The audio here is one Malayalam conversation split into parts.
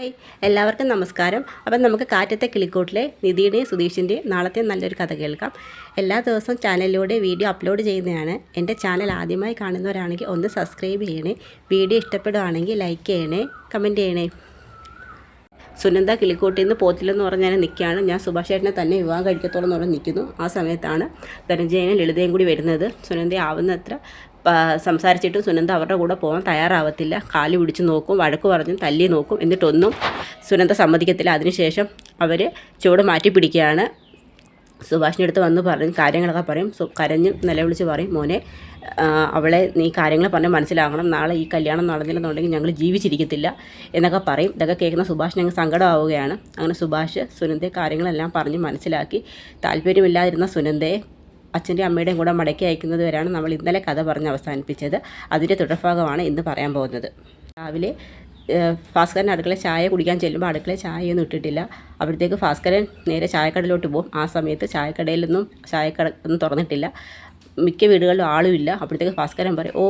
ഹായ്, എല്ലാവർക്കും നമസ്കാരം. അപ്പം നമുക്ക് കാറ്റത്തെ കിളിക്കൂട്ടിലെ നിധിയുടെയും സുധീഷിൻ്റെയും നാളത്തെ നല്ലൊരു കഥ കേൾക്കാം. എല്ലാ ദിവസവും ചാനലിലൂടെ വീഡിയോ അപ്ലോഡ് ചെയ്യുന്നതാണ്. എൻ്റെ ചാനൽ ആദ്യമായി കാണുന്നവരാണെങ്കിൽ ഒന്ന് സബ്സ്ക്രൈബ് ചെയ്യണേ. വീഡിയോ ഇഷ്ടപ്പെടുകയാണെങ്കിൽ ലൈക്ക് ചെയ്യണേ, കമൻറ്റ് ചെയ്യണേ. സുനന്ദ കിളിക്കൂട്ടിൽ നിന്ന് പോത്തില്ലെന്ന് പറഞ്ഞ് ഞാൻ നിൽക്കുകയാണ്. ഞാൻ സുഭാഷ് ചേട്ടനെ തന്നെ വിവാഹം കഴിക്കത്തോളം എന്ന് പറഞ്ഞ് നിൽക്കുന്നു. ആ സമയത്താണ് ധനഞ്ജയനും ലളിതയും കൂടി വരുന്നത്. സുനന്ദ ആവുന്നത്ര സംസാരിച്ചിട്ടും സുനന്ദ അവരുടെ കൂടെ പോകാൻ തയ്യാറാവത്തില്ല. കാല് പിടിച്ച് നോക്കും, വഴക്ക് പറഞ്ഞും തല്ലി നോക്കും. എന്നിട്ടൊന്നും സുനന്ദ സമ്മതിക്കത്തില്ല. അതിനുശേഷം അവർ ചുവട് മാറ്റി പിടിക്കുകയാണ്. സുഭാഷിൻ്റെ അടുത്ത് വന്ന് പറഞ്ഞ് കാര്യങ്ങളൊക്കെ പറയും. കരഞ്ഞും നിലവിളിച്ച് പറയും, മോനെ അവളെ നീ കാര്യങ്ങൾ പറഞ്ഞ് മനസ്സിലാക്കണം, നാളെ ഈ കല്യാണം നടന്നില്ലെന്നുണ്ടെങ്കിൽ ഞങ്ങൾ ജീവിച്ചിരിക്കത്തില്ല എന്നൊക്കെ പറയും. ഇതൊക്കെ കേൾക്കുന്ന സുഭാഷിന് അങ്ങ് സങ്കടമാവുകയാണ്. അങ്ങനെ സുഭാഷ് സുനന്ദയെ കാര്യങ്ങളെല്ലാം പറഞ്ഞ് മനസ്സിലാക്കി. താല്പര്യമില്ലാതിരുന്ന സുനന്ദയെ അച്ഛൻ്റെ അമ്മയുടെയും കൂടെ മടക്കി അയക്കുന്നത് വരെയാണ് നമ്മൾ ഇന്നലെ കഥ പറഞ്ഞ് അവസാനിപ്പിച്ചത്. അതിൻ്റെ തുടർഭാഗമാണ് ഇന്ന് പറയാൻ പോകുന്നത്. രാവിലെ ഭാസ്കരൻ അടുക്കളയിൽ ചായ കുടിക്കാൻ ചെല്ലുമ്പോൾ അടുക്കളയിൽ ചായയൊന്നും ഇട്ടിട്ടില്ല. അപ്പോഴത്തേക്ക് ഭാസ്കരൻ നേരെ ചായക്കടയിലോട്ട് പോകും. ആ സമയത്ത് ചായക്കടയിലൊന്നും ഒന്നും തുറന്നിട്ടില്ല. മിക്ക വീടുകളിലും ആളുമില്ല. അപ്പോഴത്തേക്ക് ഭാസ്കരൻ പറയും, ഓ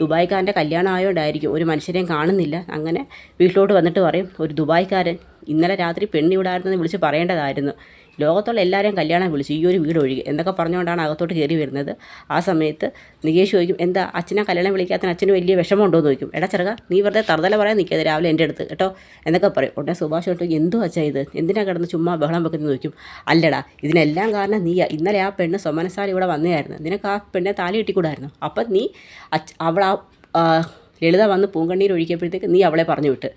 ദുബായ്ക്കാരൻ്റെ കല്യാണം ആയതുകൊണ്ടായിരിക്കും, ഒരു മനുഷ്യരെയും കാണുന്നില്ല. അങ്ങനെ വീട്ടിലോട്ട് വന്നിട്ട് പറയും, ഒരു ദുബായ്ക്കാരൻ ഇന്നലെ രാത്രി പെണ്ണിവിടായിരുന്നെന്ന് വിളിച്ച് പറയേണ്ടതായിരുന്നു. ലോകത്തുള്ള എല്ലാവരെയും കല്യാണം വിളിച്ചു, ഈ ഒരു വീട് ഒഴികെ എന്നൊക്കെ പറഞ്ഞുകൊണ്ടാണ് അകത്തോട്ട് കയറി വരുന്നത്. ആ സമയത്ത് നികേഷ് ചോദിക്കും, എന്താ അച്ഛനെ കല്യാണം വിളിക്കാത്തതിന് അച്ഛന് വലിയ വിഷമമുണ്ടോ എന്ന് ചോദിക്കും. എടാ ചെറുക, നീ വെറുതെ തറുതല പറയാൻ നിൽക്കാതെ രാവിലെ എൻ്റെ അടുത്ത് കേട്ടോ എന്നൊക്കെ പറയും. ഉടനെ സുഭാഷ് ചോദിക്കും, എന്തോ അച്ഛാ ഇത്, എന്തിനാ കിടന്ന് ചുമ്മാ ബഹളം വെക്കുന്നത് ചോദിക്കും. അല്ലടാ, ഇതിനെല്ലാം കാരണം നീ. ഇന്നലെ ആ പെണ്ണ് സൊമനസാരി ഇവിടെ വന്നതായിരുന്നു. നിനക്ക് ആ പെണ്ണെ താലി കിട്ടിക്കൂടായിരുന്നു. അപ്പം നീ ലളിത വന്ന് പൂങ്കണ്ണീർ ഒഴിക്കിയപ്പോഴത്തേക്ക് നീ അവളെ പറഞ്ഞു വിട്ട്.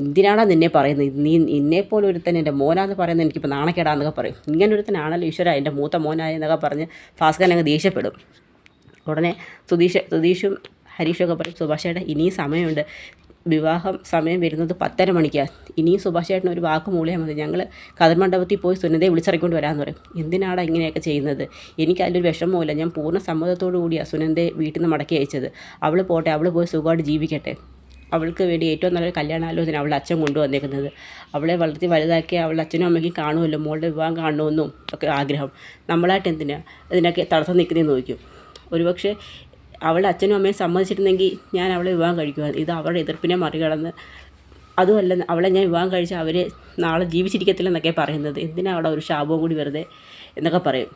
എന്തിനാണോ നിന്നെ പറയുന്നത്, നീ എന്നെപ്പോലെ ഒരുത്തൻ എൻ്റെ മോനാന്ന് പറയുന്നത് എനിക്കിപ്പോൾ നാണക്കേടാന്നൊക്കെ പറയും. ഇങ്ങനെ ഒരുത്തനാണല്ലോ ഈശ്വര എൻ്റെ മൂത്ത മോനായ എന്നൊക്കെ പറഞ്ഞ് ഭാസ്കരൻ അങ്ങ് ദേഷ്യപ്പെടും. ഉടനെ സുധീഷും ഹരീഷൊക്കെ പറയും, സുഭാഷ് ചേട്ടാ ഇനിയും സമയമുണ്ട്, വിവാഹം സമയം വരുന്നത് 10:30 മണിക്കാണ്. ഇനിയും സുഭാഷ് ചേട്ടൻ ഒരു വാക്ക് മൂളിയാൽ മതി, ഞങ്ങൾ കതിർമണ്ഡപത്തിൽ പോയി സുനന്ദയെ വിളിച്ചിറക്കൊണ്ട് വരാമെന്ന് പറയും. എന്തിനാണ് ഇങ്ങനെയൊക്കെ ചെയ്യുന്നത്, എനിക്ക് അതിലൊരു വിഷമവുമില്ല. ഞാൻ പൂർണ്ണ സമ്മതത്തോടു കൂടിയാണ് സുനന്ദയെ വീട്ടിൽ നിന്ന് മടക്കി അയച്ചത്. അവൾ പോട്ടെ, അവൾ പോയി സുഖമായിട്ട് ജീവിക്കട്ടെ. അവൾക്ക് വേണ്ടി ഏറ്റവും നല്ലൊരു കല്യാണാലോചന അവളുടെ അച്ഛൻ കൊണ്ടുവന്നേക്കുന്നത്. അവളെ വളർത്തി വലുതാക്കി അവളുടെ അച്ഛനും അമ്മയ്ക്കും കാണുമല്ലോ, മോളുടെ വിവാഹം കാണണമെന്നും ഒക്കെ ആഗ്രഹം. നമ്മളായിട്ട് എന്തിനാണ് ഇതിനൊക്കെ തടസ്സം നിൽക്കുന്നതെന്ന് ചോദിക്കും. ഒരുപക്ഷെ അവളുടെ അച്ഛനും അമ്മയും സമ്മതിച്ചിരുന്നെങ്കിൽ ഞാൻ അവളെ വിവാഹം കഴിക്കുമായിരുന്നു. ഇത് അവരുടെ എതിർപ്പിനെ മറികടന്ന്, അതുമല്ല അവളെ ഞാൻ വിവാഹം കഴിച്ചാൽ അവർ നാളെ ജീവിച്ചിരിക്കത്തില്ലെന്നൊക്കെ പറയുന്നത്. എന്തിനാണ് അവിടെ ഒരു ശാപവും കൂടി വെറുതെ എന്നൊക്കെ പറയും.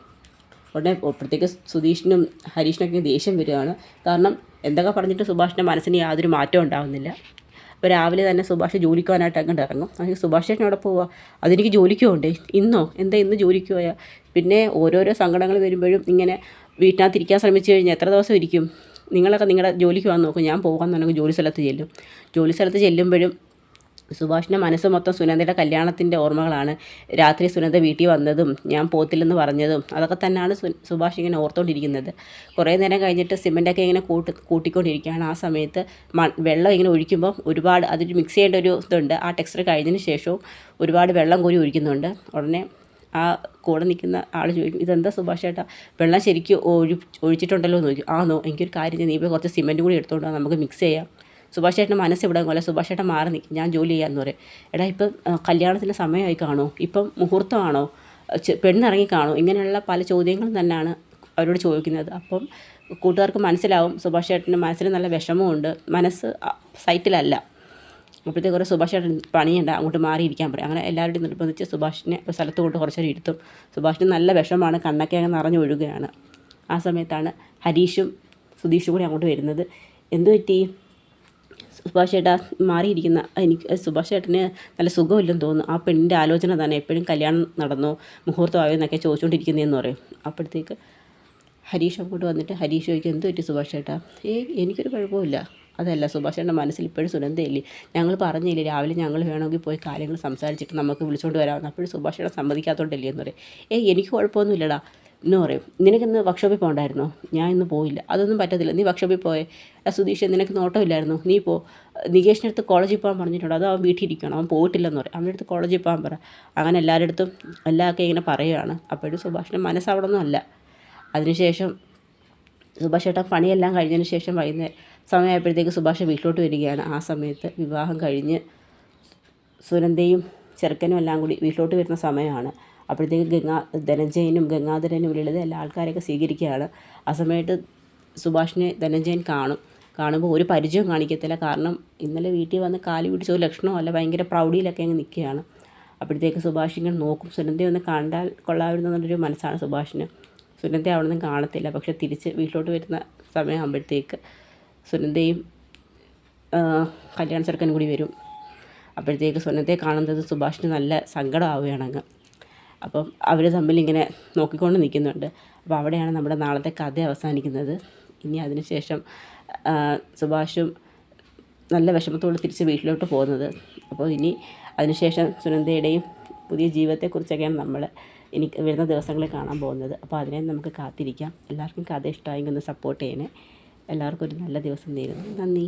ഉടനെ അപ്പോഴത്തേക്ക് സുധീഷിനും ഹരീഷിനൊക്കെ ദേഷ്യം വരികയാണ്. കാരണം എന്തൊക്കെ പറഞ്ഞിട്ട് സുഭാഷിൻ്റെ മനസ്സിന് യാതൊരു മാറ്റവും ഉണ്ടാകുന്നില്ല. അപ്പോൾ രാവിലെ തന്നെ സുഭാഷ് ജോലിക്ക് പോകാനായിട്ട് അങ്ങോട്ട് ഇറങ്ങും. അങ്ങനെ സുഭാഷ് ചേട്ടൻ അവിടെ പോവുക, അതെനിക്ക് ജോലിക്ക് പോകണ്ടേ, ഇന്നോ എന്താ ഇന്ന് ജോലിക്ക് പോയാൽ. പിന്നെ ഓരോരോ സങ്കടങ്ങൾ വരുമ്പോഴും ഇങ്ങനെ വീട്ടിനകത്തിരിക്കാൻ ശ്രമിച്ചു കഴിഞ്ഞാൽ എത്ര ദിവസം ഇരിക്കും. നിങ്ങളൊക്കെ നിങ്ങളുടെ ജോലിക്ക് വന്ന് നോക്കും. ഞാൻ പോകാമെന്നുണ്ടെങ്കിൽ ജോലി സ്ഥലത്ത് ചെല്ലും. ജോലി സ്ഥലത്ത് ചെല്ലുമ്പോഴും സുഭാഷിൻ്റെ മനസ്സ് മൊത്തം സുനന്ദയുടെ കല്യാണത്തിൻ്റെ ഓർമ്മകളാണ്. രാത്രി സുനന്ദ വീട്ടിൽ വന്നതും ഞാൻ പോത്തില്ലെന്ന് പറഞ്ഞതും അതൊക്കെ തന്നെയാണ് സുഭാഷ് ഇങ്ങനെ ഓർത്തുകൊണ്ടിരിക്കുന്നത്. കുറേ നേരം കഴിഞ്ഞിട്ട് സിമൻറ്റൊക്കെ ഇങ്ങനെ കൂട്ടിക്കൊണ്ടിരിക്കുകയാണ്. ആ സമയത്ത് വെള്ളം ഇങ്ങനെ ഒഴിക്കുമ്പോൾ ഒരുപാട് അതിൽ മിക്സ് ചെയ്യേണ്ട ഒരു ഇതുണ്ട്. ആ ടെക്സ്ചർ കഴിഞ്ഞതിന് ശേഷവും ഒരുപാട് വെള്ളം കോരി ഒഴിക്കുന്നുണ്ട്. ഉടനെ ആ കൂടെ നിൽക്കുന്ന ആൾ ചോദിക്കും, ഇതെന്താ സുഭാഷ് ചേട്ടാ, വെള്ളം ശരിക്കും ഒഴിച്ചിട്ടുണ്ടല്ലോ എന്ന് ചോദിക്കും. ആണോ, എനിക്കൊരു കാര്യം, നീ ഇപ്പോൾ കുറച്ച് സിമൻറ്റ് കൂടി എടുത്തുകൊണ്ട് നമുക്ക് മിക്സ് ചെയ്യാം. സുഭാഷ് ചേട്ടൻ്റെ മനസ്സ് ഇവിടെ പോലെ. സുഭാഷ് ചേട്ടൻ മാറി നിൽക്കും, ഞാൻ ജോലി ചെയ്യാമെന്ന് പറയും. എടാ ഇപ്പം കല്യാണത്തിൻ്റെ സമയമായി കാണോ, ഇപ്പം മുഹൂർത്തമാണോ, പെണ്ണിറങ്ങി കാണോ, ഇങ്ങനെയുള്ള പല ചോദ്യങ്ങളും തന്നെയാണ് അവരോട് ചോദിക്കുന്നത്. അപ്പം കൂട്ടുകാർക്ക് മനസ്സിലാവും സുഭാഷ് ചേട്ടൻ്റെ മനസ്സിൽ നല്ല വിഷമമുണ്ട്, മനസ്സ് സൈറ്റിലല്ല. അപ്പോഴത്തേക്ക് കുറേ സുഭാഷ് ചേട്ടൻ പണിയുണ്ട്, അങ്ങോട്ട് മാറിയിരിക്കാൻ പറയും. അങ്ങനെ എല്ലാവരുടെയും നിർബന്ധിച്ച് സുഭാഷിനെ സ്ഥലത്ത് കൊണ്ട് കുറച്ചേരം ഇരുത്തും. സുഭാഷിന് നല്ല വിഷമമാണ്, കണ്ണൊക്കെ അങ്ങ് നിറഞ്ഞൊഴുകുകയാണ്. ആ സമയത്താണ് ഹരീഷും സുധീഷും കൂടി അങ്ങോട്ട് വരുന്നത്. എന്തു പറ്റി സുഭാഷ് ചേട്ടാ മാറിയിരിക്കുന്ന, എനിക്ക് സുഭാഷ് ചേട്ടന് നല്ല സുഖമില്ലെന്ന് തോന്നുന്നു, ആ പെണ്ണിൻ്റെ ആലോചന തന്നെ എപ്പോഴും കല്യാണം നടന്നോ മുഹൂർത്തമായോ എന്നൊക്കെ ചോദിച്ചുകൊണ്ടിരിക്കുന്നതെന്ന് പറയും. അപ്പോഴത്തേക്ക് ഹരീഷ് അങ്ങോട്ട് വന്നിട്ട് ഹരീഷ് ചോദിക്കും, എന്ത് പറ്റി സുഭാഷ് ചേട്ടാ. എനിക്കൊരു കുഴപ്പമില്ല. അതല്ല, സുഭാഷ് ചേട്ടൻ്റെ മനസ്സിൽ ഇപ്പോഴും സുനന്ദയില്ലേ, ഞങ്ങൾ പറഞ്ഞില്ലേ രാവിലെ ഞങ്ങൾ വേണമെങ്കിൽ പോയി കാര്യങ്ങൾ സംസാരിച്ചിട്ട് നമുക്ക് വിളിച്ചുകൊണ്ട് വരാമെന്ന്. അപ്പോഴും സുഭാഷ് ചേട്ടൻ സമ്മതിക്കാത്തോണ്ടല്ലേ എന്ന് പറയും. എനിക്ക് കുഴപ്പമൊന്നുമില്ലടാ എന്ന് പറയും. നിനക്കിന്ന് വർക്ക്ഷോപ്പിൽ പോകണ്ടായിരുന്നോ. ഞാൻ ഇന്ന് പോയില്ല. അതൊന്നും പറ്റത്തില്ല, നീ വർക്ക്ഷോപ്പിൽ പോയേ. സുധീഷ് നിനക്ക് നോട്ടമില്ലായിരുന്നു, നീ പോ. നികേഷിൻ്റെ അടുത്ത് കോളേജിൽ പോകാൻ പറഞ്ഞിട്ടുണ്ട്, അത് അവൻ വീട്ടിൽ ഇരിക്കണം, അവൻ പോയിട്ടില്ലെന്ന് പറയും. അവൻ്റെ അടുത്ത് കോളേജിൽ പോകാൻ പറ. അങ്ങനെ എല്ലാവരുടെ എല്ലാമൊക്കെ ഇങ്ങനെ പറയുകയാണ്. അപ്പോഴും സുഭാഷിൻ്റെ മനസ്സ് അവിടെ ഒന്നും അല്ല. അതിനുശേഷം സുഭാഷ് ചേട്ടൻ പണിയെല്ലാം കഴിഞ്ഞതിന് ശേഷം വൈകുന്നേരം സമയമായപ്പോഴത്തേക്ക് സുഭാഷ് വീട്ടിലോട്ട് വരികയാണ്. ആ സമയത്ത് വിവാഹം കഴിഞ്ഞ് സുനന്ദയും ചെറുക്കനും എല്ലാം കൂടി വീട്ടിലോട്ട് വരുന്ന സമയമാണ്. അപ്പോഴത്തേക്ക് ധനഞ്ജയനും ഗംഗാധരനും ലളിത എല്ലാ ആൾക്കാരെയൊക്കെ സ്വീകരിക്കുകയാണ്. ആ സമയത്ത് സുഭാഷിനെ ധനഞ്ജയൻ കാണുമ്പോൾ ഒരു പരിചയവും കാണിക്കത്തില്ല. കാരണം ഇന്നലെ വീട്ടിൽ വന്ന് കാല് പിടിച്ച ഒരു ലക്ഷണമല്ല, ഭയങ്കര പ്രൗഢിയിലൊക്കെ അങ്ങ് നിൽക്കുകയാണ്. അപ്പോഴത്തേക്ക് സുഭാഷ് ഇങ്ങനെ നോക്കും. സുനന്ദയെ ഒന്ന് കണ്ടാൽ കൊള്ളാമായിരുന്നു എന്നുള്ളൊരു മനസ്സാണ് സുഭാഷിന്. സുനന്ദയെ അവിടെ നിന്നും കാണത്തില്ല. പക്ഷെ തിരിച്ച് വീട്ടിലോട്ട് വരുന്ന സമയമാകുമ്പോഴത്തേക്ക് സുനന്ദയും കല്യാണ ചെറുക്കനും കൂടി വരും. അപ്പോഴത്തേക്ക് സുനന്ദയെ കാണുന്നത് സുഭാഷിന് നല്ല സങ്കടമാവുകയാണങ്ങ്. അപ്പം അവർ തമ്മിലിങ്ങനെ നോക്കിക്കൊണ്ട് നിൽക്കുന്നുണ്ട്. അപ്പോൾ അവിടെയാണ് നമ്മുടെ നാളത്തെ കഥ അവസാനിക്കുന്നത്. ഇനി അതിനുശേഷം സുഭാഷും നല്ല വിഷമത്തോടെ തിരിച്ച് വീട്ടിലോട്ട് പോകുന്നത്. അപ്പോൾ ഇനി അതിനുശേഷം സുനന്ദയുടെയും പുതിയ ജീവിതത്തെക്കുറിച്ചൊക്കെയാണ് നമ്മൾ ഇനി വരുന്ന ദിവസങ്ങളിൽ കാണാൻ പോകുന്നത്. അപ്പോൾ അതിനെ നമുക്ക് കാത്തിരിക്കാം. എല്ലാവർക്കും കഥ ഇഷ്ടമായെങ്കിൽ ഒന്ന് സപ്പോർട്ട് ചെയ്യണേ. എല്ലാവർക്കും ഒരു നല്ല ദിവസം നേരുന്നു. നന്ദി.